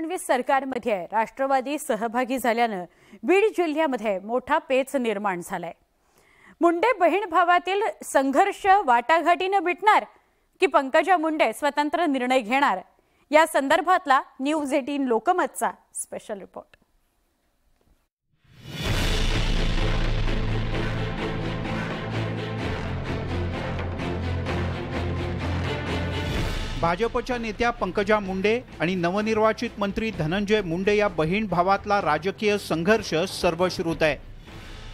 फडणवीस सरकारमध्ये राष्ट्रवादी सहभागी झाल्यानं बीड जिल्ह्यामध्ये मोठा पेच निर्माण झालाय। मुंडे बहीण भावातील संघर्ष वाटाघाटीने मिटणार की पंकजा मुंडे स्वतंत्र निर्णय घेणार, या संदर्भातला न्यूज 18 लोकमतचा स्पेशल रिपोर्ट। भाजपच्या नेत्या पंकजा मुंडे आणि नवनिर्वाचित मंत्री धनंजय मुंडे या बहीण भावातला राजकीय संघर्ष सर्वश्रुत आहे।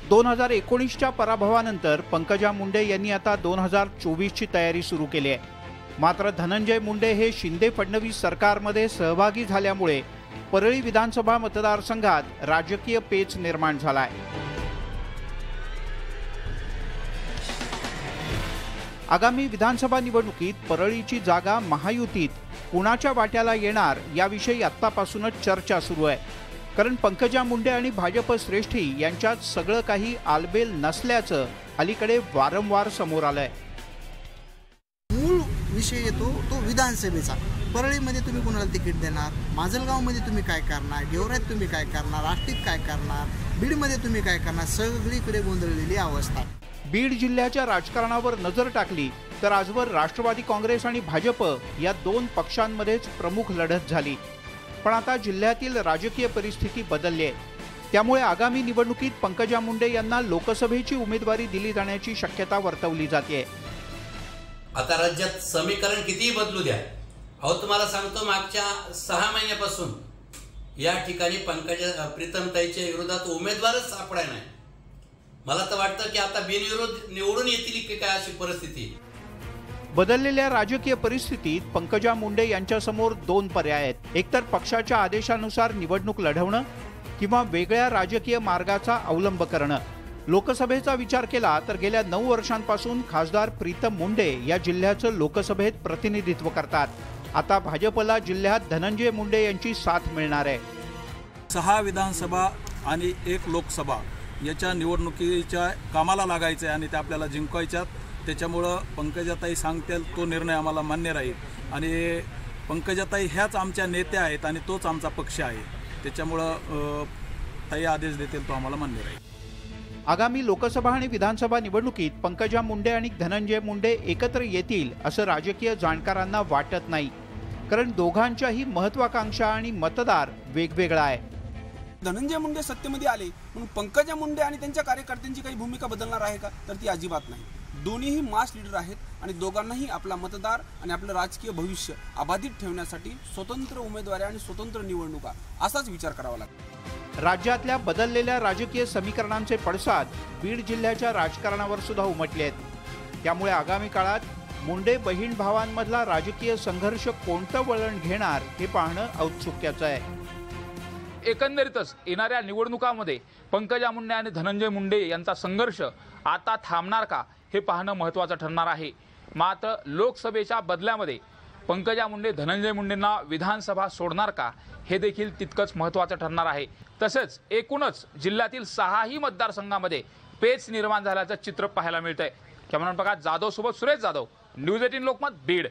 2019च्या पराभवानंतर पंकजा मुंडे यांनी आता 2024ची तयारी सुरू केली आहे। मात्र धनंजय मुंडे हे शिंदे फडणवीस सरकारमध्ये सहभागी झाल्यामुळे परळी विधानसभा मतदारसंघात राजकीय पेच निर्माण झाला आहे। आगामी विधानसभा निवडणुकीत परळीची जागा महायुतीत कुणाच्या वाट्याला येणार याविषयी आत्तापासूनच चर्चा सुरू आहे। कारण पंकजा मुंडे आणि भाजप श्रेष्ठी यांच्यात सगळं काही आलबेल नसल्याचं अलीकडे वारंवार समोर आलंय। मूळ विषय येतो तो विधानसभेचा। परळीमध्ये तुम्ही कोणाला तिकीट देणार, माजलगावमध्ये तुम्ही काय करणार, गेवराईत तुम्ही काय करणार, आष्टीत काय करणार, बीडमध्ये तुम्ही काय करणार, सगळीकडे गोंधळलेली अवस्था। बीड जिल्ह्याच्या राजकारणावर नजर टाकली तर आजवर राष्ट्रवादी काँग्रेस आणि भाजप या दोन पक्षांमध्येच प्रमुख लढत झाली। पण आता जिल्ह्यातील राजकीय परिस्थिती बदलली आहे। त्यामुळे आगामी निवडणुकीत पंकजा मुंडे यांना लोकसभेची उमेदवारी दिली जाण्याची शक्यता वर्तवली जाते। आता राज्यात समीकरण कितीही बदलू द्या, तुम्हाला सांगतो मागच्या 6 महिन्यापासून या ठिकाणी पंकजा प्रीतमताईच्या विरोधात उमेदवारच सापडाय नाही। मला तर वाटतं की आता बिनविरोध निवडून येतील की काय अशी परिस्थिती। बदललेल्या राजकीय परिस्थितीत पंकजा मुंडे यांच्यासमोर दोन पर्याय आहेत। एकतर पक्षाच्या आदेशानुसार निवडणूक लढवणं किंवा वेगळ्या राजकीय मार्गाचा अवलंब करणं। लोकसभेचा विचार केला तर गेल्या 9 वर्षांपासून खासदार प्रीतम मुंडे या जिल्ह्याचं लोकसभेत प्रतिनिधित्व करतात। आता भाजपला जिल्ह्यात धनंजय मुंडे यांची साथ मिळणार आहे। 6 विधानसभा आणि 1 लोकसभा याच्या निवडणुकीच्या कामाला लागायचं आहे आणि ते आपल्याला जिंकायच्यात। त्याच्यामुळं पंकजाताई सांगतील तो निर्णय आम्हाला मान्य राहील आणि पंकजाताई ह्याच आमच्या नेत्या आहेत आणि तोच आमचा पक्ष आहे। त्याच्यामुळं ताई आदेश देतील तो आम्हाला मान्य राहील। आगामी लोकसभा आणि विधानसभा निवडणुकीत पंकजा मुंडे आणि धनंजय मुंडे एकत्र येतील असं राजकीय जाणकारांना वाटत नाही, कारण दोघांच्याही महत्वाकांक्षा आणि मतदार वेगवेगळा आहे। धनंजय मुंडे सत्तेमध्ये आले म्हणून पंकजा मुंडे आणि त्यांच्या कार्यकर्त्यांची काही भूमिका बदलणार आहे का, तर ती अजिबात नाही। दोन्हीही मास लीडर आहेत आणि दोघांनाही आपला मतदार आणि आपलं राजकीय भविष्य अबाधित ठेवण्यासाठी स्वतंत्र उमेदवारी आणि स्वतंत्र निवडणुका असाच विचार करावा लागतो। राज्यातल्या बदललेल्या राजकीय समीकरणांचे पडसाद बीड जिल्ह्याच्या राजकारणावर सुद्धा उमटले आहेत। त्यामुळे आगामी काळात मुंडे बहीण भावांमधला राजकीय संघर्ष कोणतं वळण घेणार हे पाहणं औत्सुक्याचं आहे। एकंदरीतच येणाऱ्या निवडणुकांमध्ये पंकजा मुंडे आणि धनंजय मुंडे यांचा संघर्ष आता थांबणार का हे पाहणं महत्त्वाचं ठरणार आहे। मात्र लोकसभेच्या बदल्यामध्ये पंकजा मुंडे धनंजय मुंडेंना विधानसभा सोडणार का हे देखील तितकंच महत्त्वाचं ठरणार आहे। तसंच एकूणच जिल्ह्यातील 6ही मतदारसंघामध्ये पेच निर्माण झाल्याचं चित्र पाहायला मिळतंय। कॅमेरामन प्रकाश जाधव सोबत सुरेश जाधव, न्यूज 18 लोकमत, बीड।